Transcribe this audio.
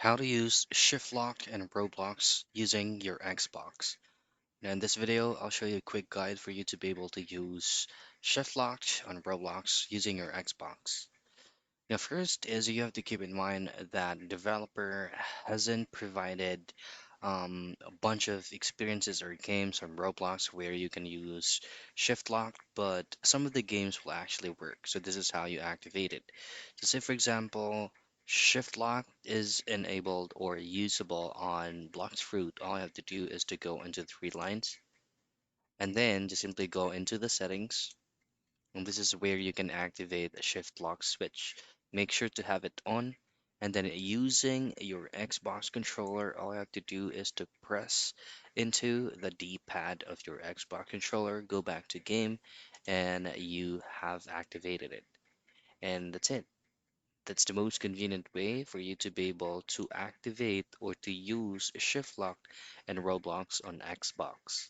How to use shift lock and Roblox using your Xbox. Now in this video, I'll show you a quick guide for you to be able to use shift lock on Roblox using your Xbox. Now first is you have to keep in mind that developer hasn't provided a bunch of experiences or games on Roblox where you can use shift lock, but some of the games will actually work. So this is how you activate it. So say for example, shift lock is enabled or usable on Blox Fruit. All you have to do is to go into three lines and then just simply go into the settings, and this is where you can activate a shift lock switch. Make sure to have it on. And then using your Xbox controller, all you have to do is to press into the D-pad of your Xbox controller, go back to game, and you have activated it. And that's it. That's the most convenient way for you to be able to activate or to use shift lock and Roblox on Xbox.